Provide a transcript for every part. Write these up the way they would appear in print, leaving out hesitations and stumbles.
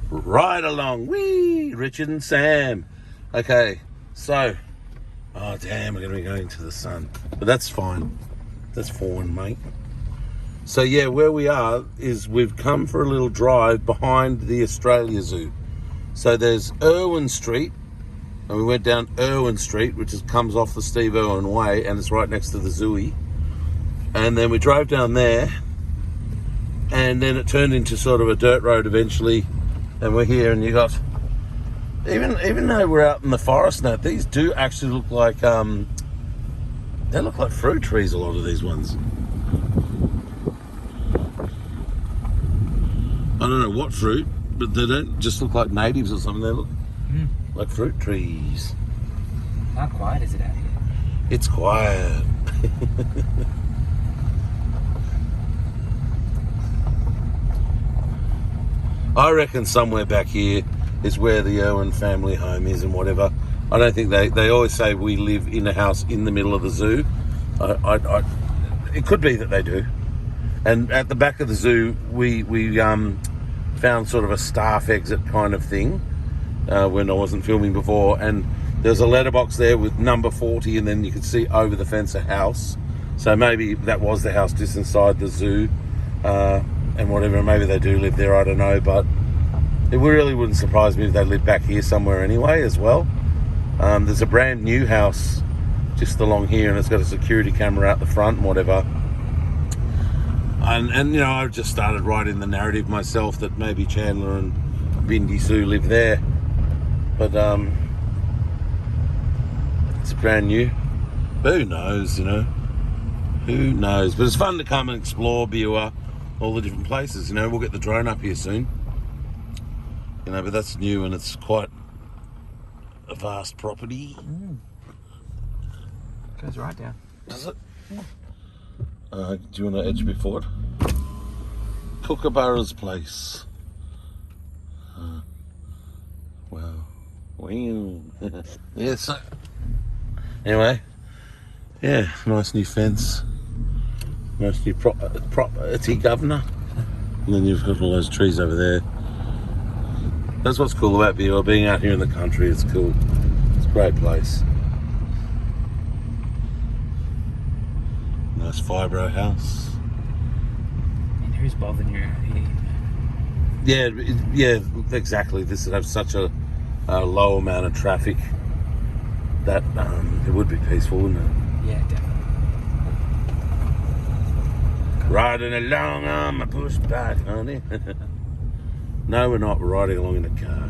Right along. Whee! Richard and Sam. Okay, so... Oh, damn, we're going to be going to the sun. But that's fine. That's fine, mate. So, yeah, where we are is we've come for a little drive behind the Australia Zoo. So there's Irwin Street, and we went down Irwin Street, which comes off the Steve Irwin Way, and it's right next to the Zooey. And then we drove down there, and then it turned into sort of a dirt road eventually, and we're here, and you got... Even though we're out in the forest now, these do actually look like... they look like fruit trees, a lot of these ones. I don't know what fruit, but they don't just look like natives or something. They look like fruit trees. How quiet is it out here? It's quiet. I reckon somewhere back here is where the Irwin family home is and whatever. I don't think they always say we live in a house in the middle of the zoo. It could be that they do. And at the back of the zoo, we found sort of a staff exit kind of thing when I wasn't filming before. And there's a letterbox there with number 40, and then you could see over the fence a house. So maybe that was the house just inside the zoo and whatever. Maybe they do live there, I don't know. But it really wouldn't surprise me if they lived back here somewhere anyway as well. There's a brand new house just along here, and it's got a security camera out the front and whatever. And you know, I've just started writing the narrative myself that maybe Chandler and Bindi Sue live there. But it's brand new. But who knows, you know? Who knows? But it's fun to come and explore Beerwah, all the different places, you know. We'll get the drone up here soon. You know, but that's new, and it's quite a vast property. Goes right down. Does it? Yeah. Do you want to edge me forward? Kookaburra's place. Wow. Yeah, so... Anyway. Yeah, nice new fence. Nice new property governor. And then you've got all those trees over there. That's what's cool about Beerwah, being out here in the country. It's cool. It's a great place. Nice fibro house. And who's bothering you out here? Yeah, exactly. This would have such a low amount of traffic that it would be peaceful, wouldn't it? Yeah, definitely. Riding along on my push bike, honey. No, we're not. We're riding along in a car.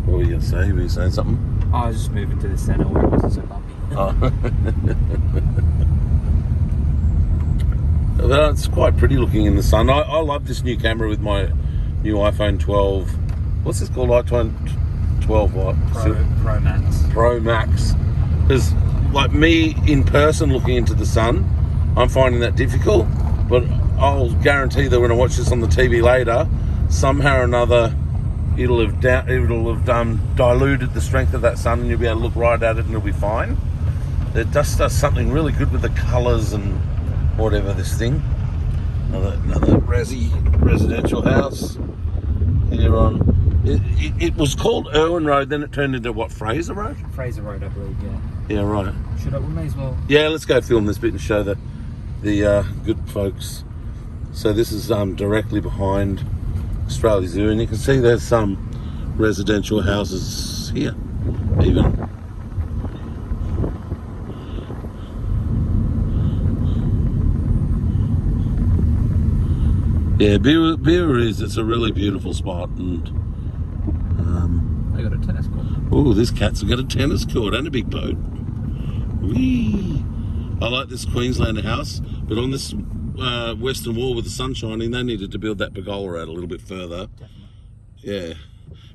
What were you going to say? Were you saying something? I was just moving to the centre where it wasn't so bumpy. Oh. Well, it's quite pretty looking in the sun. I love this new camera with my new iPhone 12. What's this called? iPhone 12 what? Pro Max. Pro Max. Because, like me in person looking into the sun, I'm finding that difficult. But I'll guarantee that when I watch this on the TV later, somehow or another, it'll have diluted the strength of that sun, and you'll be able to look right at it, and it'll be fine. It just does something really good with the colours and whatever. This thing. Another residential house here on. It was called Irwin Road, then it turned into what? Fraser Road? Fraser Road, I believe. Yeah. Yeah, right. We may as well. Yeah, let's go film this bit and show the good folks. So this is directly behind Australia Zoo, and you can see there's some residential houses here, even. Yeah, Beerwah it's a really beautiful spot, and they got a tennis court. Oh, this cat's got a tennis court and a big boat. Whee! I like this Queenslander house, but on this western wall with the sun shining, they needed to build that pergola out a little bit further. Definitely. Yeah,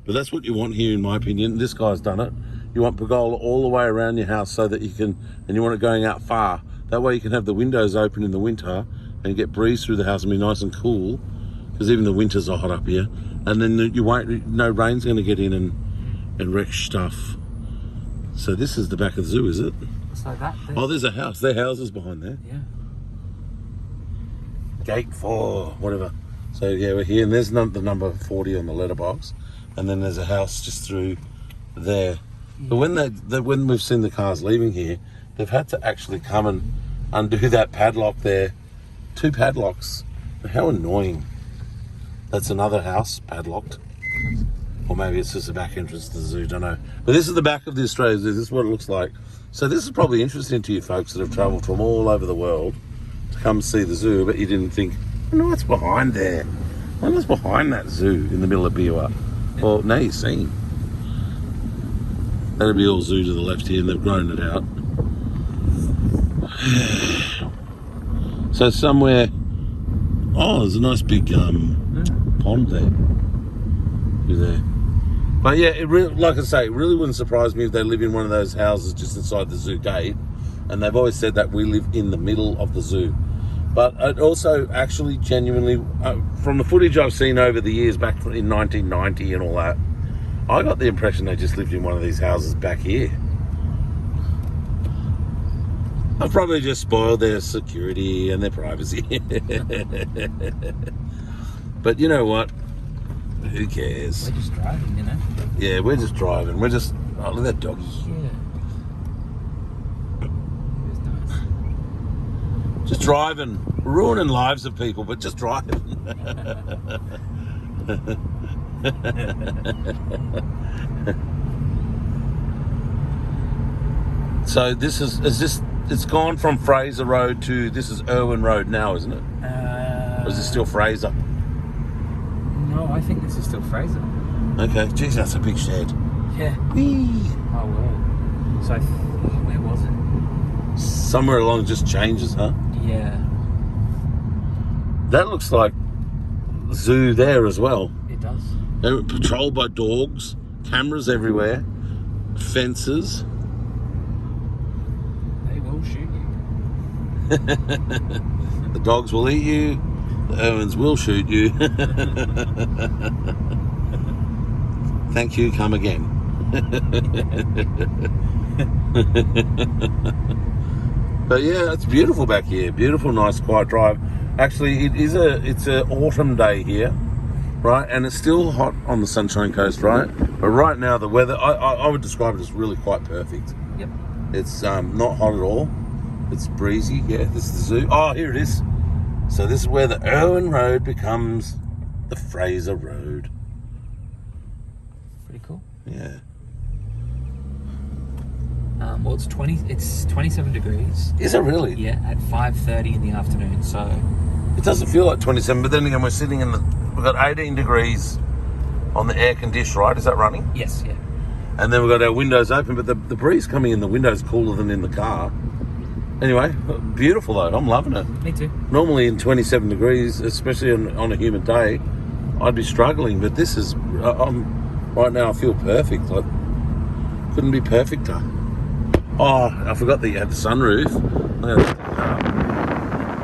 but that's what you want here, in my opinion. This guy's done it. You want pergola all the way around your house so that you can, and you want it going out far. That way you can have the windows open in the winter and get breeze through the house and be nice and cool, because even the winters are hot up here. And then no rain's going to get in and wreck stuff. So this is the back of the zoo, is it? So that there. Oh, there's a house. There are houses behind there. Yeah. Gate 4, whatever. So yeah, we're here, and there's the number 40 on the letterbox, and then there's a house just through there. But when we've seen the cars leaving here, they've had to actually come and undo that padlock there. 2 padlocks. How annoying. That's another house padlocked. Or maybe it's just the back entrance to the zoo, don't know. But this is the back of the Australia Zoo. This is what it looks like. So this is probably interesting to you folks that have travelled from all over the world to come see the zoo, but you didn't think, I wonder what's behind there. I wonder what's behind that zoo in the middle of Beerwah. Well, now you've seen. That'll be all zoo to the left here, and they've grown it out. So somewhere, there's a nice big pond there. There. But yeah, it really, like I say, it really wouldn't surprise me if they live in one of those houses just inside the zoo gate. And they've always said that we live in the middle of the zoo. But it also actually genuinely, from the footage I've seen over the years back in 1990 and all that, I got the impression they just lived in one of these houses back here. I've probably just spoiled their security and their privacy. But you know what? Who cares? We're just driving, you know? Yeah, we're just driving. We're just... Oh, look at that doggy. Yeah. It was nice. Just driving. Ruining lives of people, but just driving. So this is this... It's gone from Fraser Road to... This is Irwin Road now, isn't it? Or is it still Fraser? No, I think this is still Fraser. Okay, geez, that's a big shed. Yeah. Whee! Oh, well. So, where was it? Somewhere along just changes, huh? Yeah. That looks like zoo there as well. It does. They're patrolled by dogs, cameras everywhere, fences. They will shoot you. The dogs will eat you. The Irwins will shoot you. Thank you, come again. But yeah, it's beautiful back here. Beautiful, nice, quiet drive. Actually, it's a autumn day here, right? And it's still hot on the Sunshine Coast, right? But right now, the weather, I would describe it as really quite perfect. Yep. It's not hot at all. It's breezy. Yeah, this is the zoo. Oh, here it is. So this is where the Irwin Road becomes the Fraser Road. Pretty cool. Yeah. Well, it's 27 degrees. Is it really? Yeah, at 5:30 in the afternoon. So It doesn't feel like 27, but then again, we're sitting we've got 18 degrees on the air condition, right? Is that running? yes, yeah. And then we've got our windows open, but the breeze coming in the windows cooler than in the car. Anyway, beautiful though. I'm loving it. Me too. Normally in 27 degrees, especially on a humid day, I'd be struggling. But this is, right now I feel perfect. Like, couldn't be perfecter. Oh, I forgot that you had the sunroof.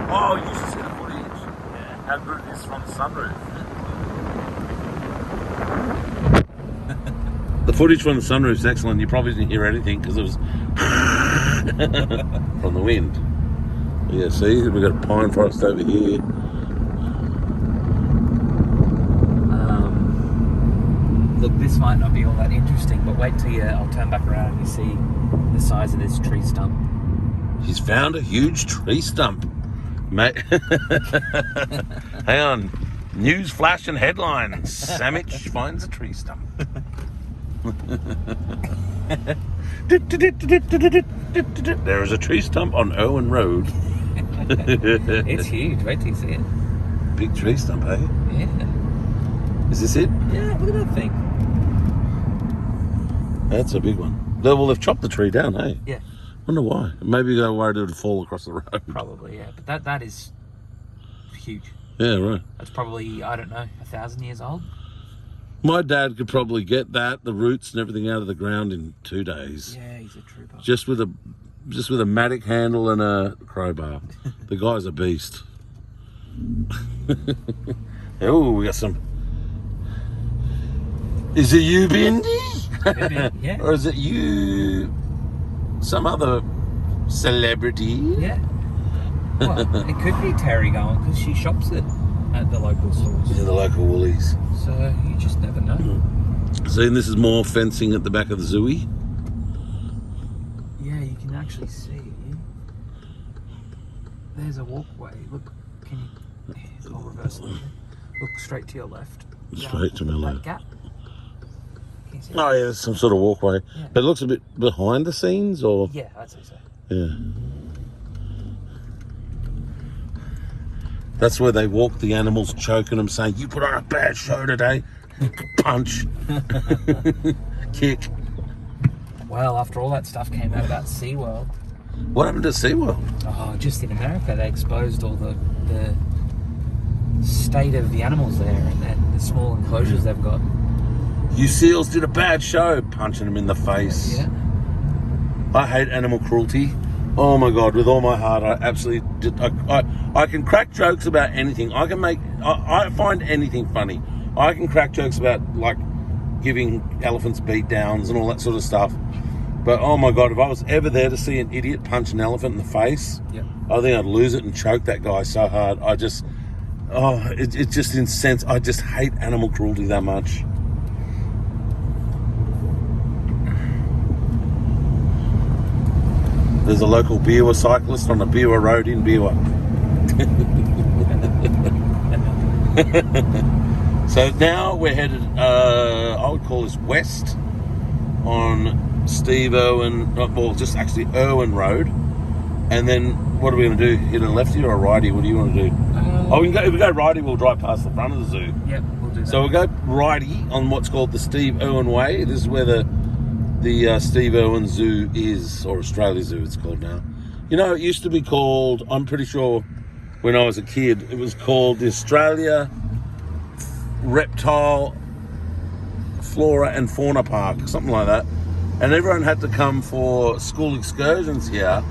Oh, you should see the footage. Yeah. How good it is from the sunroof. The footage from the sunroof is excellent. You probably didn't hear anything because it was from the wind. Yeah, see, we've got a pine forest over here. Look, this might not be all that interesting, but wait till I'll turn back around and you see the size of this tree stump. He's found a huge tree stump, mate. Hang on. News flash and headlines. Sandwich finds a tree stump. There is a tree stump on Irwin Road. It's huge. Wait till you see it. Big tree stump, eh? Yeah. Is this it? Yeah, look at that thing. That's a big one. Well, they've chopped the tree down, hey? Yeah. Wonder why. Maybe they were worried it would fall across the road. Probably, yeah. But that is huge. Yeah, right. That's probably, I don't know, 1,000 years old. My dad could probably get the roots and everything out of the ground in 2 days. Yeah, he's a trooper. Just with a matic handle and a crowbar. The guy's a beast. Oh, we got some. Is it you, Bindi? Yeah. Or is it you, some other celebrity? Yeah. Well, it could be Terry going because she shops at at the local stores. Yeah, the local Woolies. So you just never know. See, and this is more fencing at the back of the zooey. Yeah, you can actually see. There's a walkway. Look, can you? I'll reverse it. Look straight to your left. Straight to my that left. Gap. Can you see Oh yeah, there's some sort of walkway. Yeah. But it looks a bit behind the scenes, or Yeah, I'd say so. yeah. That's where they walk the animals, choking them, saying, "You put on a bad show today." Punch, kick. Well, after all that stuff came out about SeaWorld. What happened to SeaWorld? Oh, just in America, they exposed all the state of the animals there and the small enclosures they've got. You seals did a bad show, punching them in the face. Yeah. I hate animal cruelty. Oh my God, with all my heart, I absolutely did. I can crack jokes about anything. I find anything funny. I can crack jokes about, like, giving elephants beat downs and all that sort of stuff. But oh my God, if I was ever there to see an idiot punch an elephant in the face, Yep. I think I'd lose it and choke that guy so hard. It's just incensed. I just hate animal cruelty that much. There's a local Beerwah cyclist on a Beerwah road in Beerwah. So now we're headed, I would call this west on Steve Irwin, well, just actually Irwin Road. And then what are we going to do? Hit a lefty or a righty? What do you want to do? If we go righty, we'll drive past the front of the zoo. Yep, we'll do that. So we'll go righty on what's called the Steve Irwin Way. This is where the Steve Irwin Zoo is, or Australia Zoo it's called now. You know, it used to be called, I'm pretty sure when I was a kid, it was called the Australia Reptile Flora and Fauna Park, something like that. And everyone had to come for school excursions here.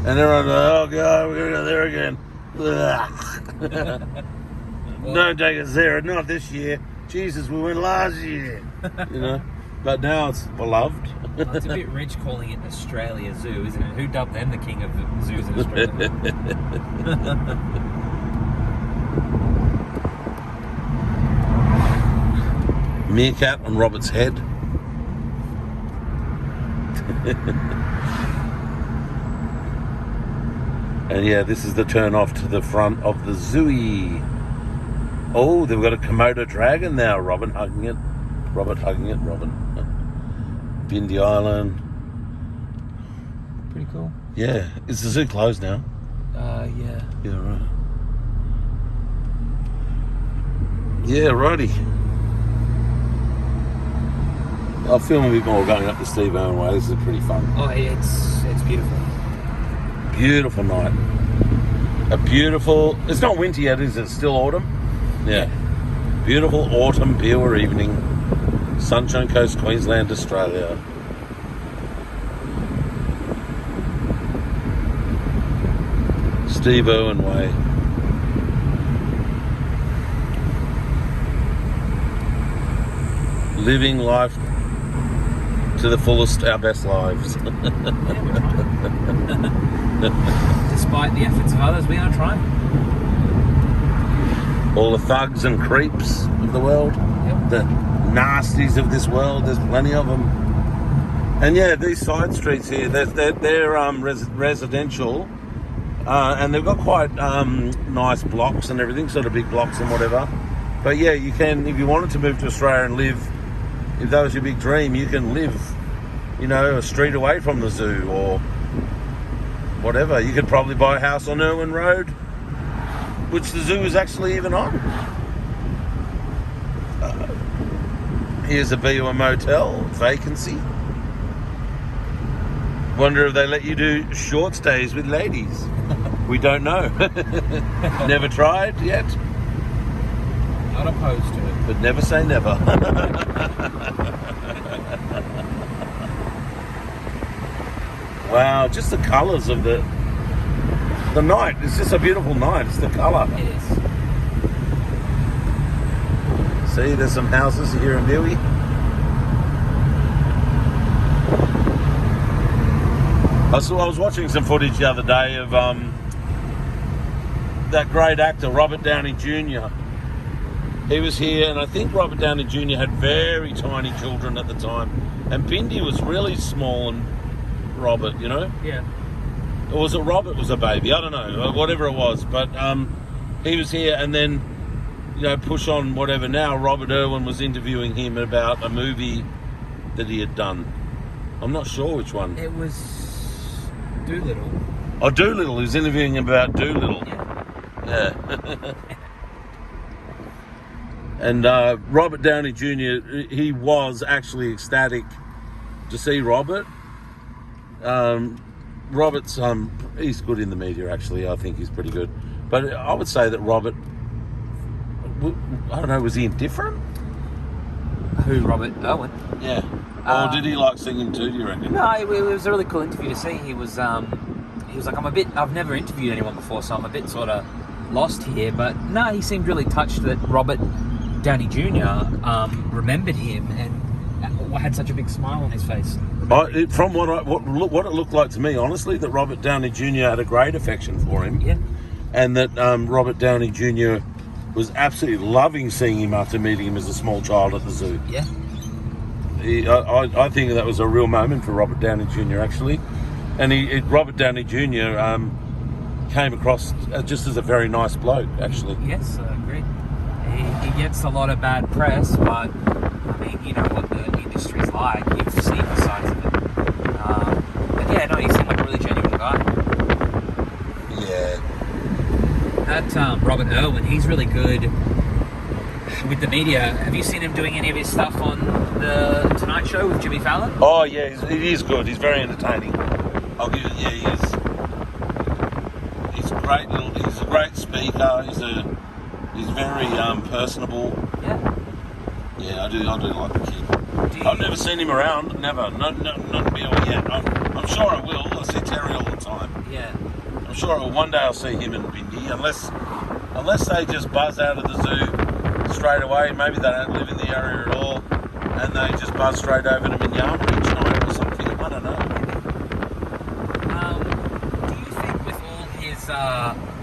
And everyone, oh God, we're going to go there again. Don't take us there, not this year. Jesus, we went last year. You know? But now it's beloved. Well, it's a bit rich calling it Australia Zoo, isn't it? Who dubbed them the king of the zoos in Australia? Meerkat on Robert's head. And yeah, this is the turn off to the front of the zooey. Oh, they've got a Komodo dragon now. Robert hugging it. Robin. Bindi Island. Pretty cool. Yeah. Is the zoo closed now? Yeah. Yeah, right. Yeah, righty. I'll film a bit more going up the Steve Irwin Way. This is pretty fun. Oh, it's beautiful. Beautiful night. It's not winter yet, is it? It's still autumn? Yeah. Beautiful autumn Beerwah evening. Sunshine Coast, Queensland, Australia. Steve Irwin Way. Living life to the fullest, our best lives. Despite the efforts of others, we are trying. All the thugs and creeps of the world. Yep. The nasties of this world, there's plenty of them. And yeah, these side streets here, they're residential, and they've got quite nice blocks and everything, sort of big blocks and whatever. But yeah, you can, if you wanted to move to Australia and live, if that was your big dream, you can live, you know, a street away from the zoo or whatever. You could probably buy a house on Irwin Road, which the zoo is actually even on. Here's a Beerwah motel, vacancy. Wonder if they let you do short stays with ladies. We don't know. Never tried yet. Not opposed to it. But never say never. Wow, just the colours of the night. It's just a beautiful night. It's the colour. It is. See, there's some houses here in Beerwah. I was watching some footage the other day of that great actor, Robert Downey Jr. He was here, and I think Robert Downey Jr. had very tiny children at the time. And Bindi was really small, and Robert, you know? Yeah. Or was it Robert was a baby? I don't know, whatever it was. But he was here, and then, you know, push on whatever now, Robert Irwin was interviewing him about a movie that he had done. I'm not sure which one. It was Doolittle. Oh, Doolittle. He was interviewing him about Doolittle. Yeah. Yeah. And Robert Downey Jr., he was actually ecstatic to see Robert. Robert's, he's good in the media, actually. I think he's pretty good. But I would say that Robert, I don't know, was he indifferent? Who, Robert Irwin? Yeah. Or did he like singing too, do you reckon? No, it was a really cool interview to see. He was like, I've never interviewed anyone before, so I'm a bit sort of lost here. But no, he seemed really touched that Robert Downey Jr. Remembered him and had such a big smile on his face. From what it looked like to me, honestly, that Robert Downey Jr. had a great affection for him. Yeah. And that Robert Downey Jr. was absolutely loving seeing him after meeting him as a small child at the zoo. Yeah. I think that was a real moment for Robert Downey Jr. actually. And Robert Downey Jr. Came across just as a very nice bloke, actually. Yes, I agree. He gets a lot of bad press, but I mean, you know what the industry's like. You've seen the sides of it. But yeah, no, he seemed like a really genuine guy. Yeah. That Robert Irwin, he's really good with the media. Have you seen him doing any of his stuff on the Tonight Show with Jimmy Fallon? Oh yeah, he is good. He's very entertaining. I'll give it. Yeah, he is. He's great. He's a great speaker. He's very personable. Yeah. Yeah, I do like the kid. I've never seen him around. Never. Not Beerwah yet. I'm sure I will. I see Terry all the time. Yeah. I'm sure one day I'll see him in Bindi, unless they just buzz out of the zoo straight away. Maybe they don't live in the area at all, and they just buzz straight over to Minyama each night or something. I don't know. Do you think with all his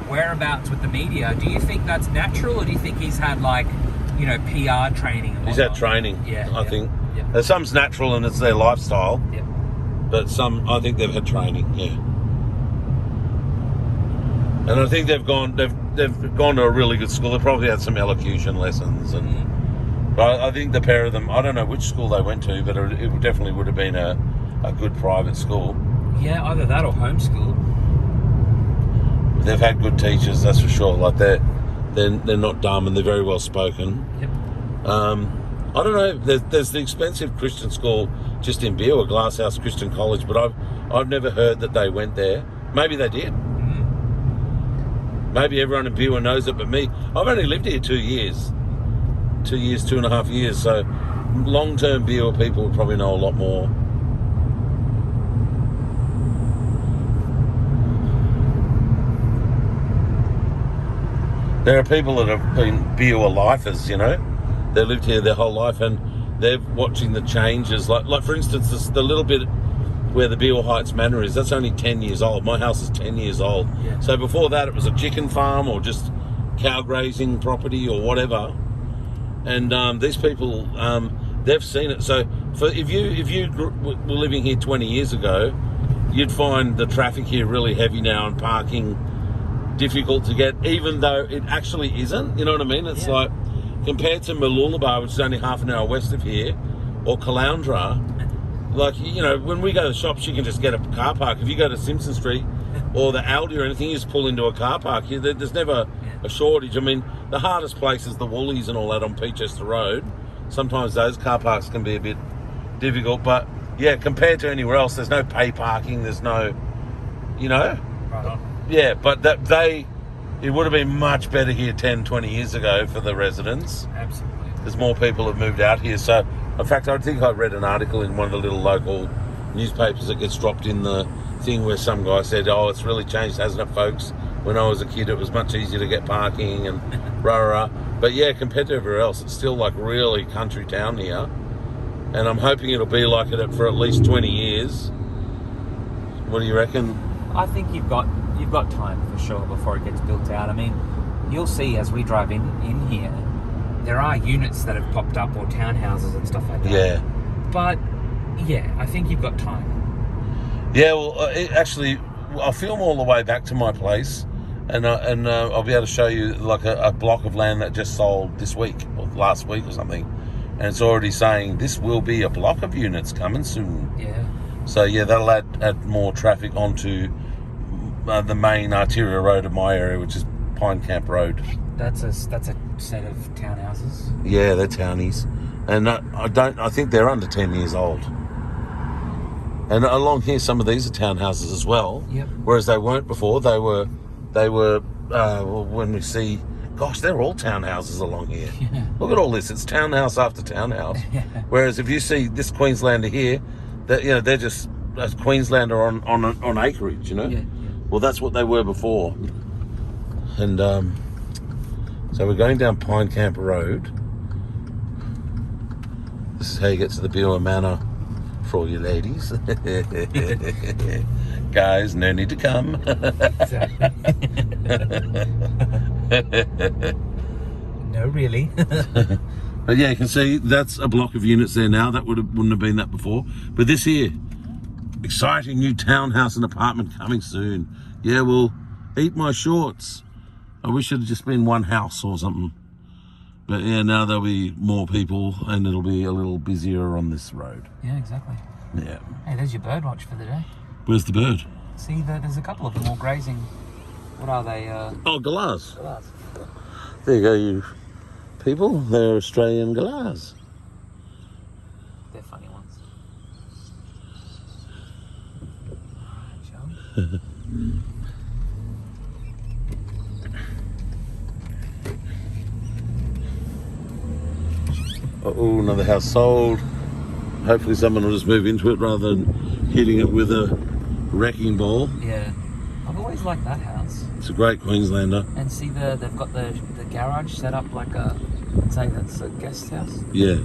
whereabouts with the media, do you think that's natural, or do you think he's had like, you know, PR training? He's had training. Yeah. I think. Yeah. Some's natural and it's their lifestyle. Yeah. But some, I think they've had training. Yeah. And I think they've gone to a really good school. They've probably had some elocution lessons, but I think the pair of them, I don't know which school they went to, but it definitely would have been a good private school. Yeah, either that or homeschool. They've had good teachers, that's for sure. Like they're not dumb and they're very well spoken. Yep. I don't know. There's the expensive Christian school just in Beerwah, Glasshouse Christian College, but I've never heard that they went there. Maybe they did. Maybe everyone in Beerwah knows it, but me. I've only lived here 2 years. 2.5 years. So long-term Beerwah people would probably know a lot more. There are people that have been Beerwah lifers, you know. They lived here their whole life and they're watching the changes. Like for instance, the little bit where the Beerwah Heights Manor is, that's only 10 years old. My house is 10 years old. Yeah. So before that, it was a chicken farm or just cow grazing property or whatever. And these people, they've seen it. So if you were living here 20 years ago, you'd find the traffic here really heavy now and parking difficult to get, even though it actually isn't. You know what I mean? It's like, compared to Mooloolaba, which is only half an hour west of here, or Caloundra, like, you know, when we go to the shops, you can just get a car park. If you go to Simpson Street or the Aldi or anything, you just pull into a car park. There's never a shortage. I mean, the hardest place is the Woolies and all that on Peachester Road. Sometimes those car parks can be a bit difficult, but yeah, compared to anywhere else, there's no pay parking, there's no, you know. Right on. Yeah, but it would have been much better here 10, 20 years ago for the residents. Absolutely. Because more people have moved out here. So, in fact, I think I read an article in one of the little local newspapers that gets dropped in the thing where some guy said, oh, it's really changed, hasn't it, folks? When I was a kid, it was much easier to get parking and rah. But yeah, compared to everywhere else, it's still like really country town here. And I'm hoping it'll be like it for at least 20 years. What do you reckon? I think you've got you've got time for sure before it gets built out. I mean, you'll see as we drive in here, there are units that have popped up or townhouses and stuff like that. Yeah. But yeah, I think you've got time. Yeah, well, actually, I'll film all the way back to my place, and I'll be able to show you like a block of land that just sold this week or last week or something, and it's already saying this will be a block of units coming soon. Yeah. So yeah, that'll add more traffic onto the main arterial road of my area, which is Pine Camp Road. That's a set of townhouses. Yeah, they're townies, and I think they're under 10 years old. And along here, some of these are townhouses as well. Yep. Whereas they weren't before. They were. When we see, gosh, they're all townhouses along here. Yeah. Look at all this. It's townhouse after townhouse. Yeah. Whereas if you see this Queenslander here, that they're just a Queenslander on acreage. You know. Yeah. Well, that's what they were before. And so we're going down Pine Camp Road. This is how you get to the Beerwah Manor. For all you ladies. Guys, no need to come. No, really. But yeah, you can see that's a block of units there now. That wouldn't have been that before. But this here, exciting new townhouse and apartment coming soon. Yeah, well, eat my shorts. I wish it had just been one house or something. But yeah, now there'll be more people and it'll be a little busier on this road. Yeah, exactly. Yeah. Hey, there's your bird watch for the day. Where's the bird? See, there's a couple of them all grazing. What are they? Oh, galahs. Galahs. There you go, you people. They're Australian galahs. They're funny ones. Alright, shall we? Oh, another house sold. Hopefully someone will just move into it rather than hitting it with a wrecking ball. Yeah. I've always liked that house. It's a great Queenslander. And see, they've got the garage set up like a, I'd say that's a guest house. Yeah.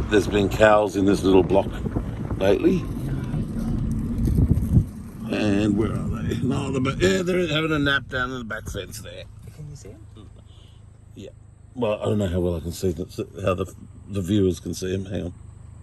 There's been cows in this little block lately. And where are they? No, they're having a nap down in the back fence there. Can you see them? Yeah. Well, I don't know how well I can see them, how the viewers can see them. Hang on.